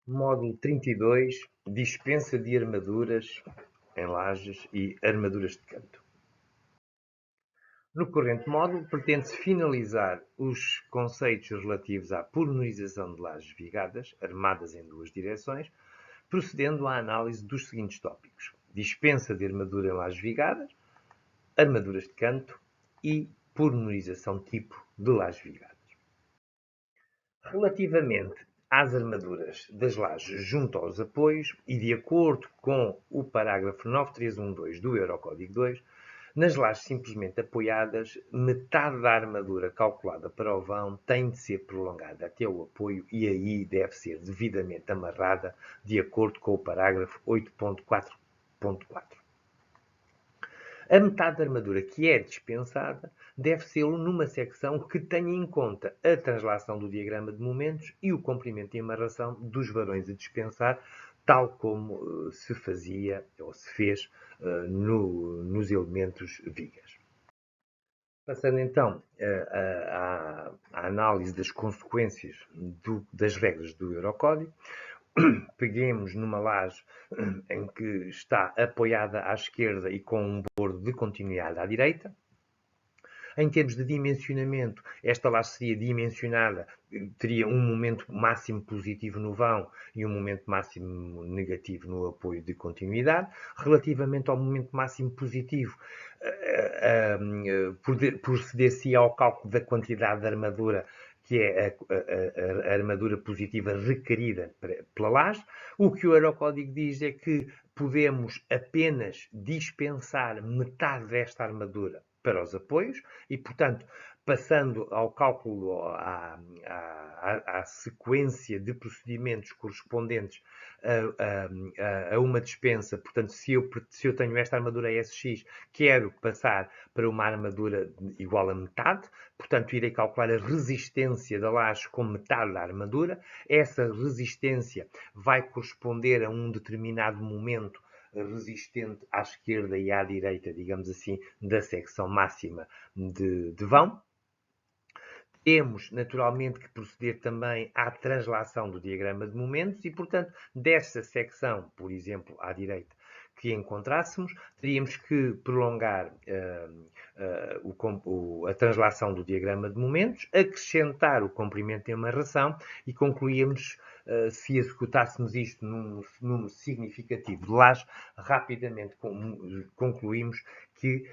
Módulo 32, dispensa de armaduras em lajes e armaduras de canto. No corrente módulo, pretende-se finalizar os conceitos relativos à pormenorização de lajes vigadas, armadas em duas direções, procedendo à análise dos seguintes tópicos: dispensa de armadura em lajes vigadas, armaduras de canto e pormenorização tipo de lajes vigadas. Relativamente às armaduras das lajes junto aos apoios e de acordo com o parágrafo 9312 do Eurocódigo 2, nas lajes simplesmente apoiadas, metade da armadura calculada para o vão tem de ser prolongada até o apoio e aí deve ser devidamente amarrada de acordo com o parágrafo 8.4.4. A metade da armadura que é dispensada deve ser numa secção que tenha em conta a translação do diagrama de momentos e o comprimento e amarração dos varões a dispensar, tal como se fazia ou se fez nos elementos vigas. Passando então à análise das consequências das regras do Eurocódigo, peguemos numa laje em que está apoiada à esquerda e com um bordo de continuidade à direita. Em termos de dimensionamento, esta laje seria dimensionada, teria um momento máximo positivo no vão e um momento máximo negativo no apoio de continuidade. Relativamente ao momento máximo positivo, proceder-se ao cálculo da quantidade de armadura que é a armadura positiva requerida pela laje. O que o Eurocódigo diz é que podemos apenas dispensar metade desta armadura para os apoios e, portanto, passando ao cálculo, à sequência de procedimentos correspondentes a uma dispensa, portanto, se eu tenho esta armadura SX, quero passar para uma armadura igual a metade, portanto, irei calcular a resistência da laje com metade da armadura. Essa resistência vai corresponder a um determinado momento resistente à esquerda e à direita, digamos assim, da secção máxima de vão. Temos, naturalmente, que proceder também à translação do diagrama de momentos e, portanto, desta secção, por exemplo, à direita, que encontrássemos, teríamos que prolongar a translação do diagrama de momentos, acrescentar o comprimento e amarração e concluímos, se executássemos isto num número significativo de lajes, rapidamente concluímos que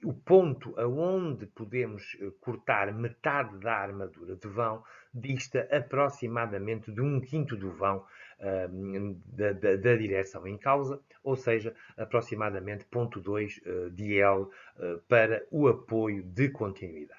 o ponto aonde podemos cortar metade da armadura de vão dista aproximadamente de 1/5 do vão da direção em causa, ou seja, aproximadamente 0,2 de L para o apoio de continuidade.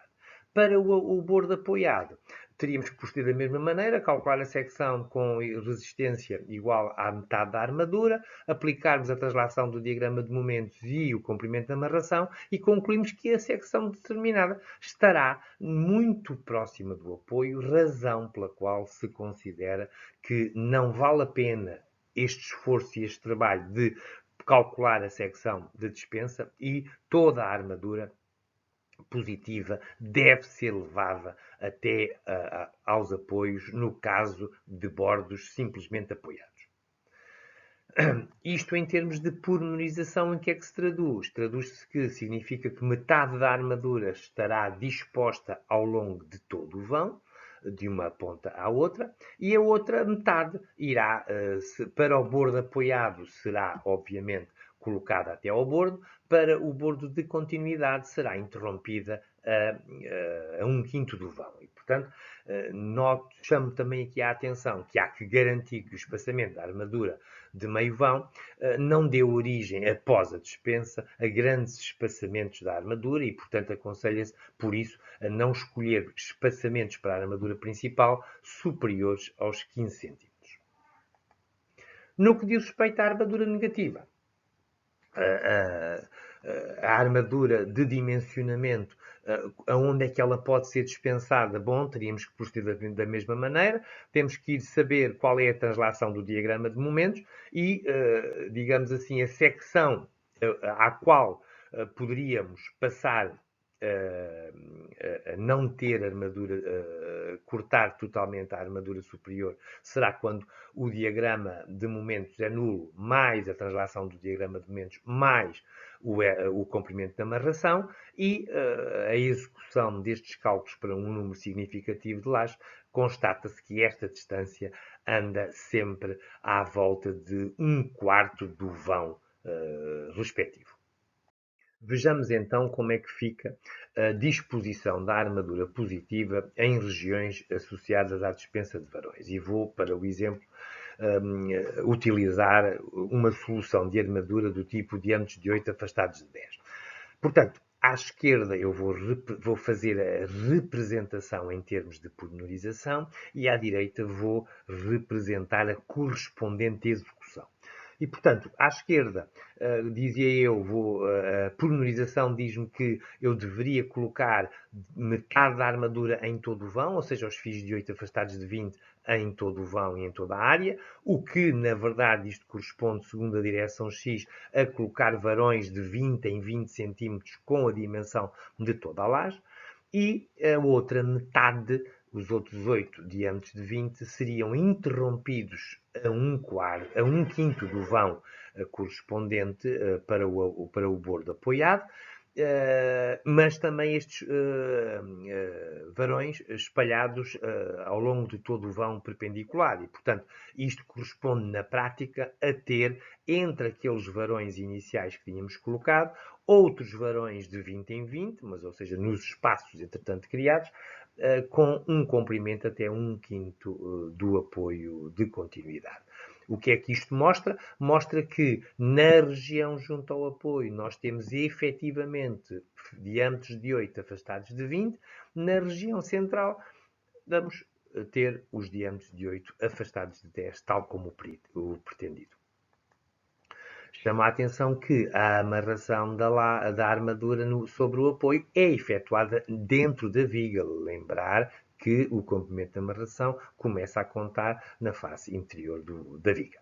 Para o bordo apoiado, teríamos que proceder da mesma maneira, calcular a secção com resistência igual à metade da armadura, aplicarmos a translação do diagrama de momentos e o comprimento da amarração e concluímos que a secção determinada estará muito próxima do apoio, razão pela qual se considera que não vale a pena este esforço e este trabalho de calcular a secção de dispensa e toda a armadura positiva deve ser levada até aos apoios no caso de bordos simplesmente apoiados. Isto em termos de pormenorização, em que é que se traduz? Traduz-se que significa que metade da armadura estará disposta ao longo de todo o vão, de uma ponta à outra, e a outra metade irá, para o bordo apoiado, será, obviamente, colocada até ao bordo, para o bordo de continuidade será interrompida a 1/5 do vão. E, portanto, chamo também aqui a atenção que há que garantir que o espaçamento da armadura de meio vão não deu origem, após a dispensa, a grandes espaçamentos da armadura e, portanto, aconselha-se, por isso, a não escolher espaçamentos para a armadura principal superiores aos 15 cm. No que diz respeito à armadura negativa, a armadura de dimensionamento, aonde é que ela pode ser dispensada? Bom, teríamos que proceder da mesma maneira, temos que ir saber qual é a translação do diagrama de momentos e, digamos assim, a secção à qual poderíamos passar não ter armadura, cortar totalmente a armadura superior, será quando o diagrama de momentos é nulo, mais a translação do diagrama de momentos, mais o comprimento da amarração, e a execução destes cálculos para um número significativo de lajes, constata-se que esta distância anda sempre à volta de 1/4 do vão respectivo. Vejamos então como é que fica a disposição da armadura positiva em regiões associadas à dispensa de varões. E vou, para o exemplo, utilizar uma solução de armadura do tipo diâmetros de 8 afastados de 10. Portanto, à esquerda eu vou fazer a representação em termos de pormenorização e à direita vou representar a correspondente execução. E, portanto, à esquerda, dizia eu, a pormenorização diz-me que eu deveria colocar metade da armadura em todo o vão, ou seja, os fios de 8 afastados de 20 em todo o vão e em toda a área, o que, na verdade, isto corresponde, segundo a direção X, a colocar varões de 20 em 20 centímetros com a dimensão de toda a laje, e a outra metade, os outros 8 diâmetros de 20, seriam interrompidos a 1/5 do vão correspondente para o bordo apoiado, mas também estes varões espalhados ao longo de todo o vão perpendicular. E, portanto, isto corresponde na prática a ter, entre aqueles varões iniciais que tínhamos colocado, outros varões de 20 em 20, mas, ou seja, nos espaços entretanto criados, com um comprimento até 1/5 do apoio de continuidade. O que é que isto mostra? Mostra que na região junto ao apoio nós temos efetivamente diâmetros de 8 afastados de 20, na região central vamos ter os diâmetros de 8 afastados de 10, tal como o pretendido. Chama a atenção que a amarração da armadura sobre o apoio é efetuada dentro da viga. Lembrar que o comprimento de amarração começa a contar na face interior da viga.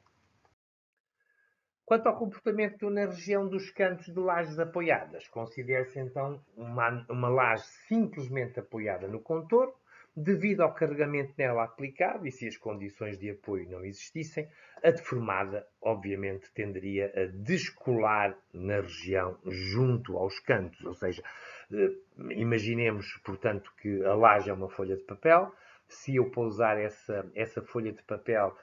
Quanto ao comportamento na região dos cantos de lajes apoiadas, considera-se então uma laje simplesmente apoiada no contorno, devido ao carregamento nela aplicado, e se as condições de apoio não existissem, a deformada, obviamente, tenderia a descolar na região junto aos cantos, ou seja, imaginemos, portanto, que a laje é uma folha de papel. Se eu pousar essa folha de papel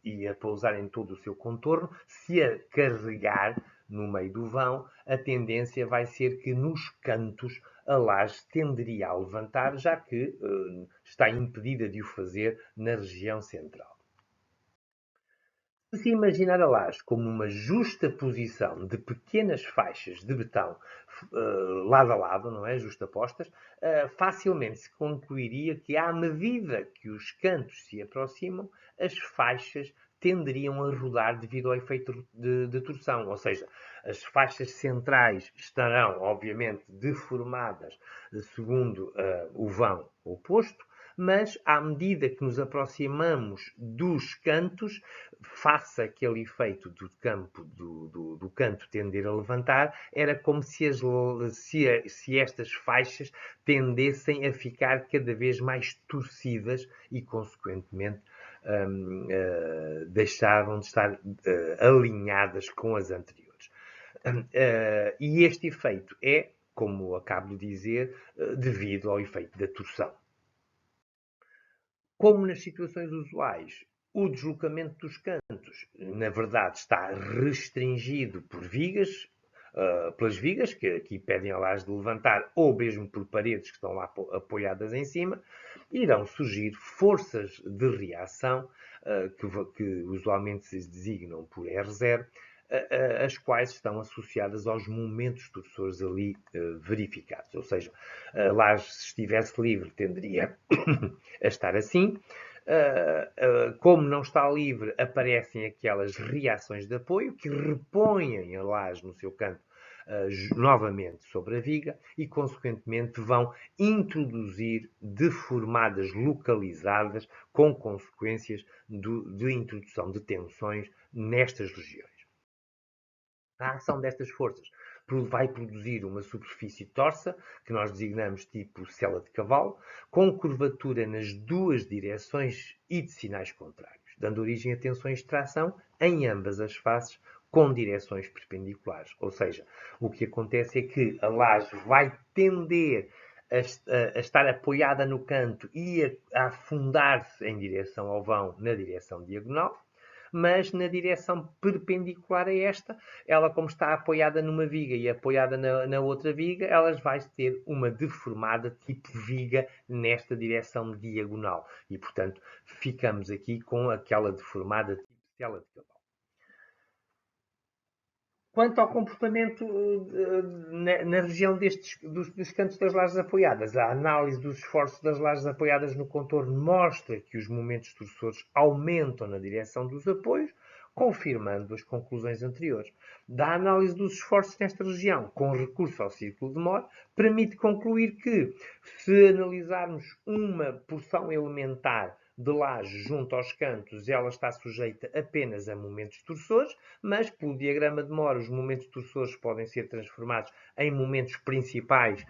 e a pousar em todo o seu contorno, se a carregar no meio do vão, a tendência vai ser que nos cantos a laje tenderia a levantar, já que está impedida de o fazer na região central. Se imaginar a laje como uma justa posição de pequenas faixas de betão lado a lado, não é? Justapostas, facilmente se concluiria que, à medida que os cantos se aproximam, as faixas tenderiam a rodar devido ao efeito de torção, ou seja, as faixas centrais estarão, obviamente, deformadas segundo o vão oposto, mas à medida que nos aproximamos dos cantos, face àquele efeito do canto tender a levantar, era como se estas faixas tendessem a ficar cada vez mais torcidas e, consequentemente, deixavam de estar alinhadas com as anteriores. E este efeito é, como acabo de dizer, devido ao efeito da torção. Como nas situações usuais, o deslocamento dos cantos, na verdade, está restringido por vigas, pelas vigas, que aqui pedem a laje de levantar, ou mesmo por paredes que estão lá apoiadas em cima, irão surgir forças de reação, que usualmente se designam por R0, as quais estão associadas aos momentos torçores ali verificados. Ou seja, a laje, se estivesse livre, tenderia a estar assim. Como não está livre, aparecem aquelas reações de apoio que repõem a laje no seu canto novamente sobre a viga e, consequentemente, vão introduzir deformadas localizadas com consequências de introdução de tensões nestas regiões. A ação destas forças vai produzir uma superfície torça, que nós designamos tipo sela de cavalo, com curvatura nas duas direções e de sinais contrários, dando origem a tensões de tração em ambas as faces, com direções perpendiculares. Ou seja, o que acontece é que a laje vai tender a estar apoiada no canto e a afundar-se em direção ao vão na direção diagonal, mas na direção perpendicular a esta, ela como está apoiada numa viga e apoiada na outra viga, elas vai ter uma deformada tipo viga nesta direção diagonal. E, portanto, ficamos aqui com aquela deformada tipo tela de cavalo. Quanto ao comportamento na região dos cantos das lajes apoiadas, a análise dos esforços das lajes apoiadas no contorno mostra que os momentos torcedores aumentam na direção dos apoios, confirmando as conclusões anteriores. Da análise dos esforços nesta região, com recurso ao círculo de Mohr, permite concluir que, se analisarmos uma porção elementar de laje junto aos cantos, ela está sujeita apenas a momentos torcedores, mas pelo diagrama de Mohr os momentos torcedores podem ser transformados em momentos principais,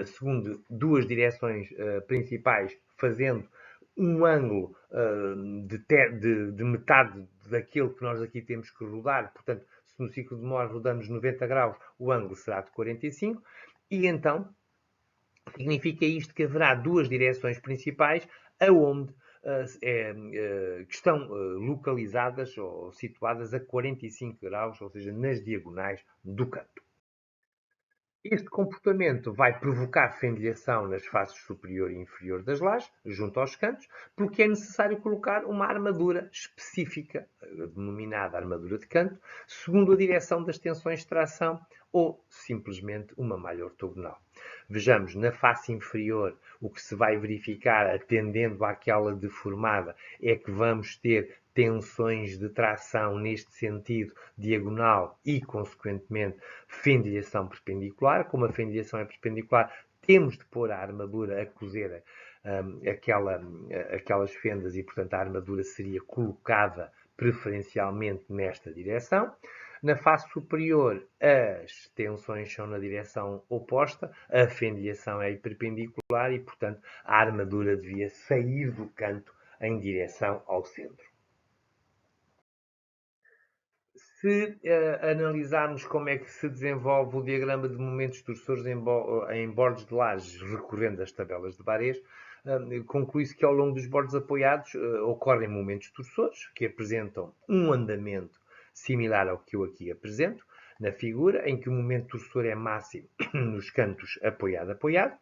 segundo duas direções principais, fazendo um ângulo de metade daquilo que nós aqui temos que rodar. Portanto, se no ciclo de Mohr rodamos 90 graus, o ângulo será de 45, e então significa isto que haverá duas direções principais aonde que estão localizadas ou situadas a 45 graus, ou seja, nas diagonais do canto. Este comportamento vai provocar fendilhação nas faces superior e inferior das lajes, junto aos cantos, porque é necessário colocar uma armadura específica, denominada armadura de canto, segundo a direção das tensões de tração ou simplesmente uma malha ortogonal. Vejamos, na face inferior, o que se vai verificar, atendendo àquela deformada, é que vamos ter tensões de tração neste sentido diagonal e, consequentemente, fendilhação perpendicular. Como a fendilhação é perpendicular, temos de pôr a armadura a cozer aquelas fendas e, portanto, a armadura seria colocada preferencialmente nesta direção. Na face superior, as tensões são na direção oposta, a fendilhação é perpendicular e, portanto, a armadura devia sair do canto em direção ao centro. Se analisarmos como é que se desenvolve o diagrama de momentos torcedores em bordos de lajes, recorrendo às tabelas de Barés, conclui-se que ao longo dos bordos apoiados ocorrem momentos torcedores que apresentam um andamento similar ao que eu aqui apresento na figura, em que o momento torcedor é máximo nos cantos apoiado-apoiado,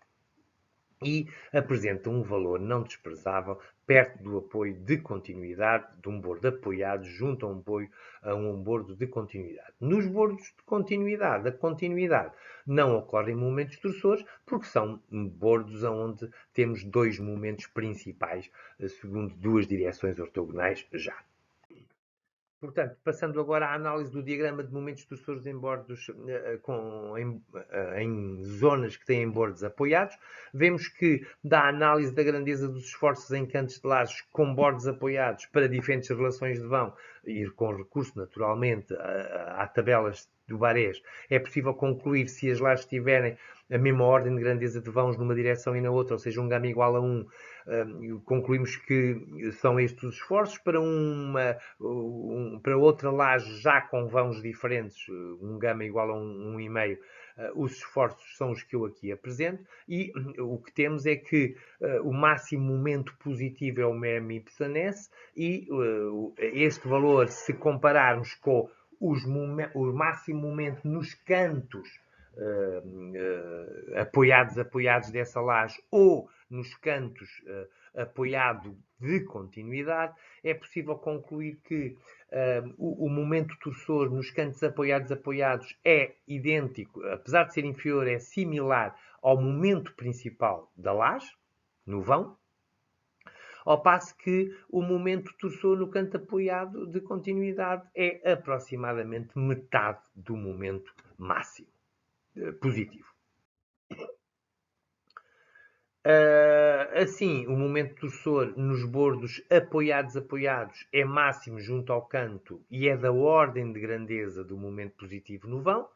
e apresenta um valor não desprezável perto do apoio de continuidade de um bordo apoiado junto a um bordo de continuidade. Nos bordos de continuidade, a continuidade não ocorre em momentos torcedores porque são bordos onde temos dois momentos principais segundo duas direções ortogonais já. Portanto, passando agora à análise do diagrama de momentos torcedores em bordos em zonas que têm bordos apoiados, vemos que da análise da grandeza dos esforços em cantos de lajes com bordos apoiados para diferentes relações de vão e com recurso naturalmente a tabelas do Barés, é possível concluir se as lajes tiverem a mesma ordem de grandeza de vãos numa direção e na outra, ou seja, um gama igual a 1, concluímos que são estes os esforços. Para outra laje já com vãos diferentes, um gama igual a 1,5, os esforços são os que eu aqui apresento e o que temos é que o máximo momento positivo é o MEM-YS e este valor, se compararmos com o máximo momento nos cantos apoiados dessa laje ou nos cantos apoiado de continuidade, é possível concluir que o momento torcedor nos cantos apoiados é idêntico, apesar de ser inferior, é similar ao momento principal da laje, no vão, ao passo que o momento torcedor no canto apoiado de continuidade é aproximadamente metade do momento máximo positivo. Assim, o momento torcedor nos bordos apoiados é máximo junto ao canto e é da ordem de grandeza do momento positivo no vão.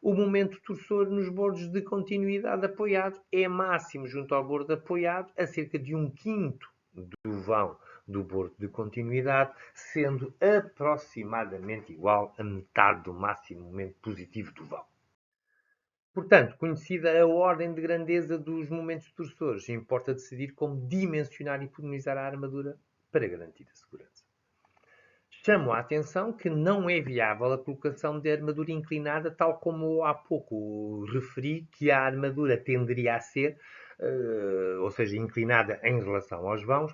O momento torsor nos bordos de continuidade apoiado é máximo junto ao bordo apoiado a cerca de 1/5 do vão do bordo de continuidade, sendo aproximadamente igual a metade do máximo momento positivo do vão. Portanto, conhecida a ordem de grandeza dos momentos torsores, importa decidir como dimensionar e podimizar a armadura para garantir a segurança. Chamo a atenção que não é viável a colocação de armadura inclinada, tal como há pouco referi que a armadura tenderia a ser, ou seja, inclinada em relação aos vãos,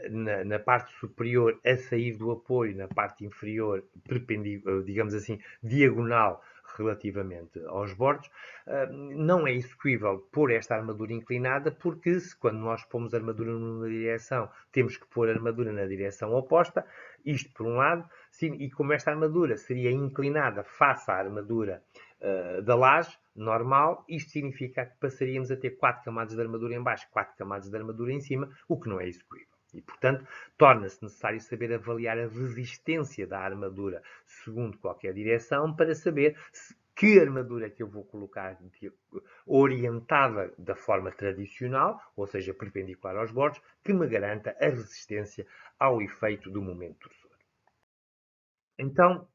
na parte superior a sair do apoio, na parte inferior, digamos assim, diagonal relativamente aos bordos. Não é execuível pôr esta armadura inclinada, porque quando nós pomos a armadura numa direção, temos que pôr a armadura na direção oposta. Isto por um lado, sim, e como esta armadura seria inclinada face à armadura da laje normal, isto significa que passaríamos a ter 4 camadas de armadura em baixo, 4 camadas de armadura em cima, o que não é execuível. E, portanto, torna-se necessário saber avaliar a resistência da armadura segundo qualquer direção para saber que armadura é que eu vou colocar orientada da forma tradicional, ou seja, perpendicular aos bordos, que me garanta a resistência ao efeito do momento torsor. Então,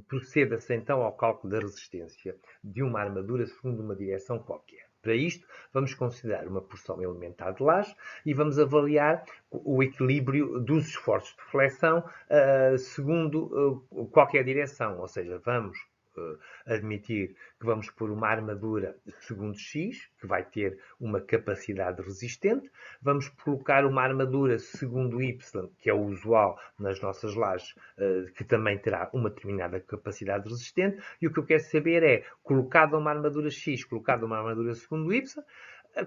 proceda-se então ao cálculo da resistência de uma armadura segundo uma direção qualquer. Para isto, vamos considerar uma porção elementar de laje e vamos avaliar o equilíbrio dos esforços de flexão segundo qualquer direção. Ou seja, vamos admitir que vamos pôr uma armadura segundo X, que vai ter uma capacidade resistente. Vamos colocar uma armadura segundo Y, que é o usual nas nossas lajes, que também terá uma determinada capacidade resistente. E o que eu quero saber é, colocada uma armadura X, colocada uma armadura segundo Y,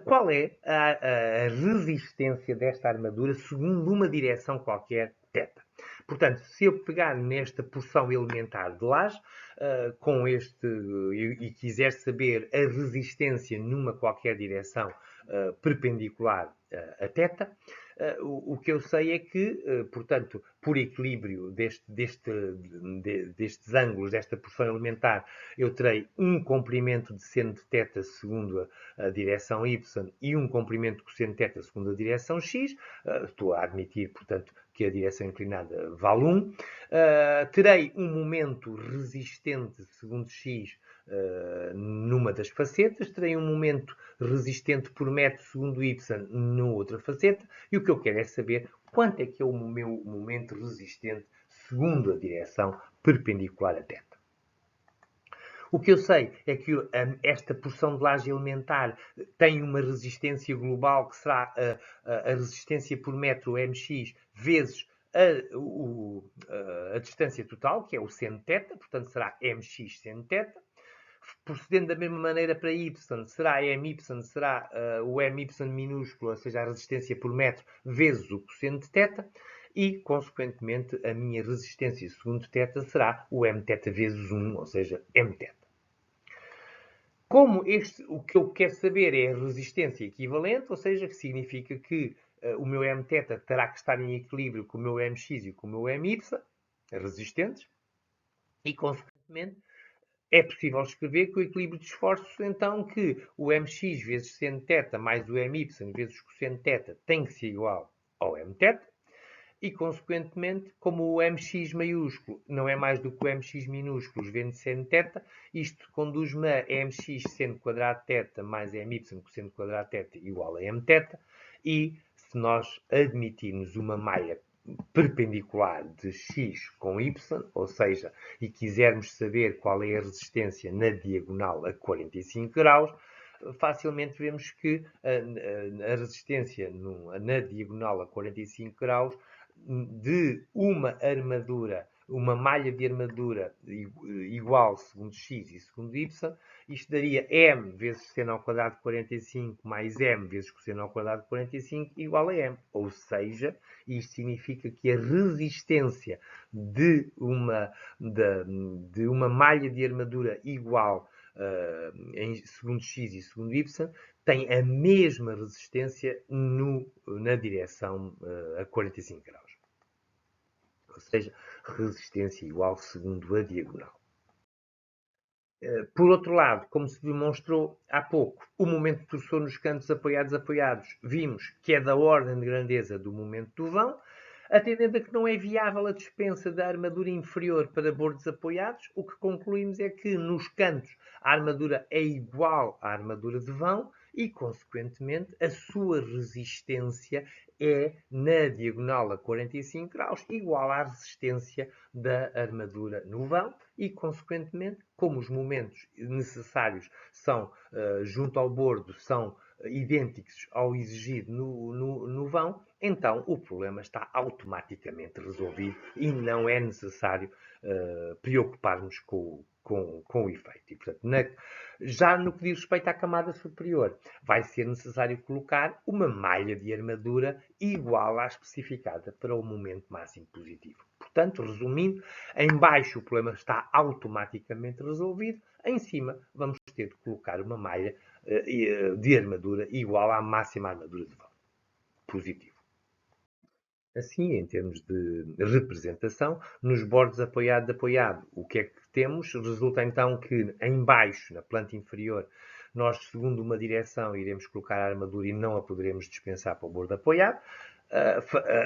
qual é a resistência desta armadura segundo uma direção qualquer θ. Portanto, se eu pegar nesta porção elementar de laje, com este, e quiser saber a resistência numa qualquer direção perpendicular a θ, o que eu sei é que, portanto, por equilíbrio destes ângulos, desta porção elementar, eu terei um comprimento de seno de θ segundo a direção y e um comprimento de cosseno de θ segundo a direção x. Estou a admitir, portanto, que a direção inclinada vale 1. Terei um momento resistente segundo x numa das facetas, terei um momento resistente por metro segundo y na outra faceta, e o que eu quero é saber quanto é que é o meu momento resistente segundo a direção perpendicular a θ. O que eu sei é que esta porção de laje elementar tem uma resistência global que será a resistência por metro mx vezes a distância total, que é o seno de θ, portanto será mx seno de θ. Procedendo da mesma maneira para y, será my, será o my minúsculo, ou seja, a resistência por metro, vezes o cosseno de θ, e, consequentemente, a minha resistência segundo θ será o mθ vezes 1, ou seja, mθ. Como o que eu quero saber é a resistência equivalente, ou seja, que significa que o meu mθ terá que estar em equilíbrio com o meu mx e com o meu my, resistentes, e, consequentemente, é possível escrever que o equilíbrio de esforços, então, que o mx vezes seno θ mais o my vezes cosseno θ tem que ser igual ao mθ, e, consequentemente, como o mx maiúsculo não é mais do que o mx minúsculo vezes seno θ, isto conduz-me a mx seno quadrado θ mais my cosseno quadrado θ igual a mθ, e se nós admitirmos uma malha perpendicular de x com y, ou seja, e quisermos saber qual é a resistência na diagonal a 45 graus, facilmente vemos que a resistência na diagonal a 45 graus de uma armadura, uma malha de armadura igual segundo x e segundo y, isto daria m vezes seno ao quadrado de 45 mais m vezes cosseno ao quadrado de 45 igual a m. Ou seja, isto significa que a resistência de uma malha de armadura igual segundo x e segundo y tem a mesma resistência na direção a 45 graus. Ou seja, resistência igual segundo a diagonal. Por outro lado, como se demonstrou há pouco, o momento de torção nos cantos apoiados, vimos que é da ordem de grandeza do momento do vão, atendendo a que não é viável a dispensa da armadura inferior para bordos apoiados, o que concluímos é que nos cantos a armadura é igual à armadura de vão e, consequentemente, a sua resistência é, na diagonal a 45 graus, igual à resistência da armadura no vão e, consequentemente, como os momentos necessários são, junto ao bordo, são idênticos ao exigido no vão, então o problema está automaticamente resolvido e não é necessário preocupar-nos com o efeito. E, portanto, já no que diz respeito à camada superior, vai ser necessário colocar uma malha de armadura igual à especificada para o momento máximo positivo. Portanto, resumindo, em baixo o problema está automaticamente resolvido, em cima vamos ter de colocar uma malha de armadura igual à máxima armadura de vão. Positivo. Assim, em termos de representação, nos bordos apoiado, o que é que temos? Resulta então que em baixo, na planta inferior, nós, segundo uma direção, iremos colocar a armadura e não a poderemos dispensar para o bordo apoiado.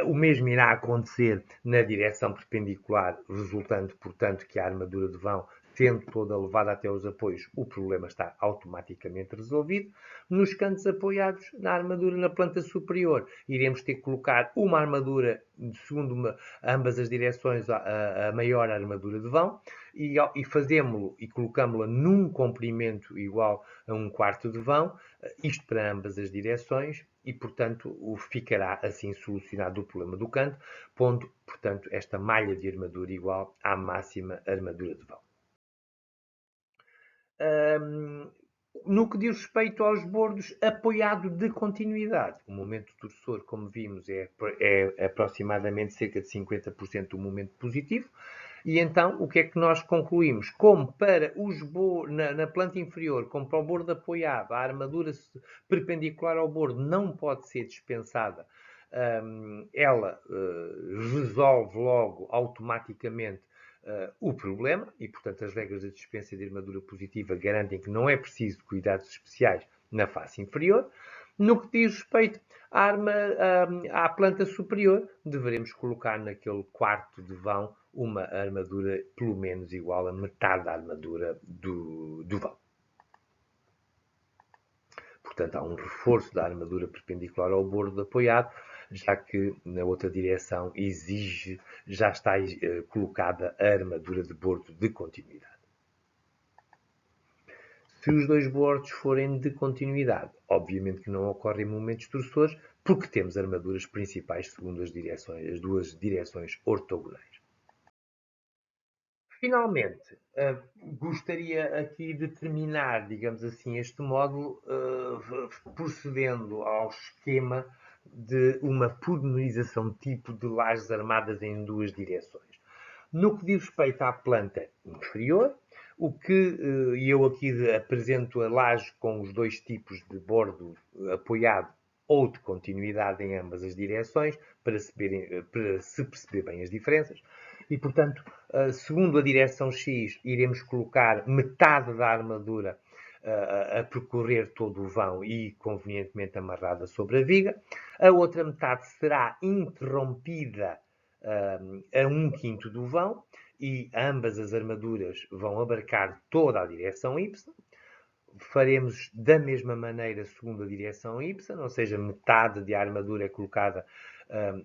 O mesmo irá acontecer na direção perpendicular, resultando, portanto, que a armadura de vão, tendo toda levada até os apoios, o problema está automaticamente resolvido. Nos cantos apoiados na armadura na planta superior, iremos ter que colocar uma armadura, segundo ambas as direções, a maior armadura de vão, e fazemos-lo e colocamos-la num comprimento igual a 1/4 de vão, isto para ambas as direções, e, portanto, ficará assim solucionado o problema do canto, pondo, portanto, esta malha de armadura igual à máxima armadura de vão. No que diz respeito aos bordos apoiado de continuidade, o momento torçor, como vimos, é aproximadamente cerca de 50% do momento positivo. E então, o que é que nós concluímos? Como para os na planta inferior, como para o bordo apoiado, a armadura perpendicular ao bordo não pode ser dispensada, ela resolve logo automaticamente o problema e, portanto, as regras da dispensa de armadura positiva garantem que não é preciso cuidados especiais na face inferior. No que diz respeito à planta superior, deveremos colocar naquele quarto de vão uma armadura pelo menos igual a metade da armadura do vão. Portanto, há um reforço da armadura perpendicular ao bordo apoiado, já que na outra direção já está colocada a armadura de bordo de continuidade. Se os dois bordos forem de continuidade, obviamente que não ocorrem momentos torçores, porque temos armaduras principais segundo as duas direções ortogonais. Finalmente, gostaria aqui de terminar, digamos assim, este módulo procedendo ao esquema de uma pormenorização tipo de lajes armadas em duas direções. No que diz respeito à planta inferior, eu aqui apresento a laje com os dois tipos de bordo apoiado ou de continuidade em ambas as direções, para se perceber bem as diferenças. E, portanto, segundo a direção X, iremos colocar metade da armadura a percorrer todo o vão e convenientemente amarrada sobre a viga. A outra metade será interrompida a 1/5 do vão e ambas as armaduras vão abarcar toda a direção Y. Faremos da mesma maneira segundo a direção Y, ou seja, metade de armadura é colocada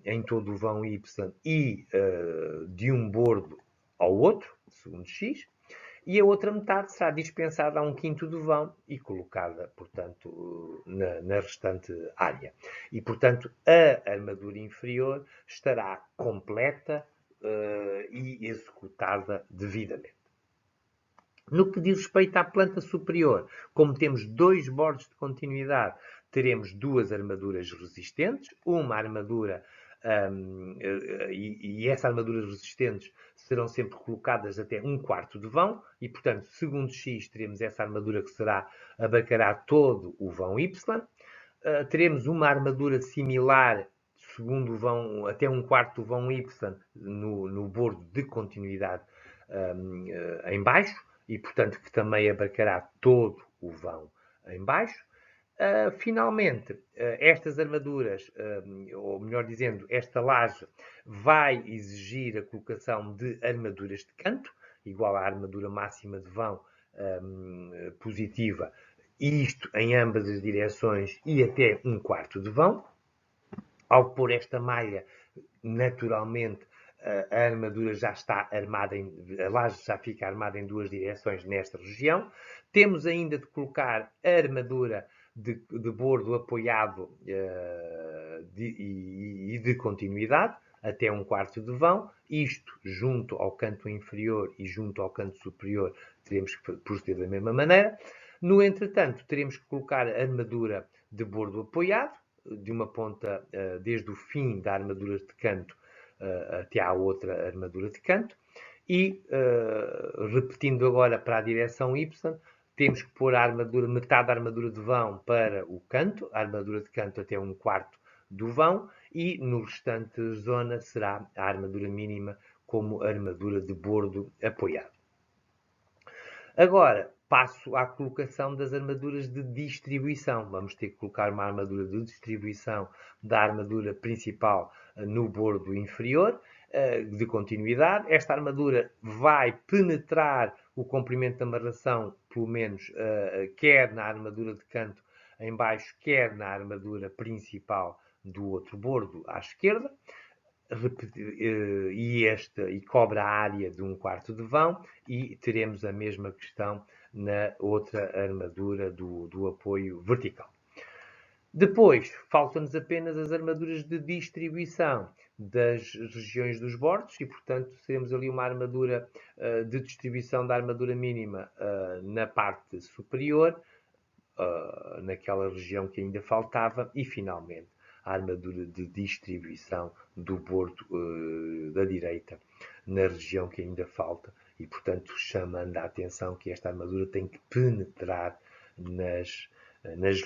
em todo o vão Y e de um bordo ao outro, segundo X, e a outra metade será dispensada a 1/5 do vão e colocada, portanto, na restante área. E, portanto, a armadura inferior estará completa e executada devidamente. No que diz respeito à planta superior, como temos dois bordos de continuidade, teremos duas armaduras resistentes, uma armadura e essas armaduras resistentes serão sempre colocadas até 1/4 de vão e, portanto, segundo X, teremos essa armadura que abarcará todo o vão Y. Teremos uma armadura similar, segundo o vão, até 1/4 do vão Y no bordo de continuidade em baixo. e, portanto, que também abarcará todo o vão em baixo. Finalmente, estas armaduras, ou melhor dizendo, esta laje vai exigir a colocação de armaduras de canto, igual à armadura máxima de vão positiva, e isto em ambas as direções e até um quarto de vão. Ao pôr esta malha, naturalmente, a armadura já está armada, a laje já fica armada em duas direções nesta região. Temos ainda de colocar a armadura de bordo apoiado e de continuidade, até um quarto de vão. Isto, junto ao canto inferior e junto ao canto superior, teremos que proceder da mesma maneira. No entretanto, teremos que colocar a armadura de bordo apoiado, de uma ponta, desde o fim da armadura de canto até à outra armadura de canto. E, repetindo agora para a direção Y, temos que pôr a armadura, metade da armadura de vão para o canto, a armadura de canto até um quarto do vão, e no restante zona será a armadura mínima como armadura de bordo apoiado. Agora, passo à colocação das armaduras de distribuição. Vamos ter que colocar uma armadura de distribuição da armadura principal no bordo inferior, de continuidade. Esta armadura vai penetrar o comprimento da amarração, pelo menos, quer na armadura de canto em baixo, quer na armadura principal do outro bordo à esquerda. E cobre a área de um quarto de vão, e teremos a mesma questão na outra armadura do apoio vertical. Depois, faltam-nos apenas as armaduras de distribuição das regiões dos bordos e, portanto, teremos ali uma armadura de distribuição da armadura mínima na parte superior, naquela região que ainda faltava, e, finalmente, a armadura de distribuição do bordo da direita na região que ainda falta, e, portanto, chamando a atenção que esta armadura tem que penetrar nas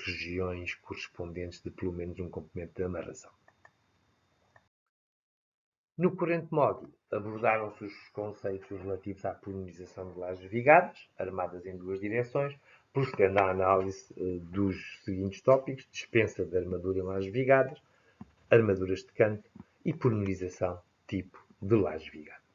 regiões correspondentes de pelo menos um comprimento de amarração. No corrente módulo, abordaram-se os conceitos relativos à polinização de lajes vigadas, armadas em duas direções, procedendo à análise dos seguintes tópicos: dispensa de armadura em lajes vigadas, armaduras de canto e polinização tipo de laje vigada.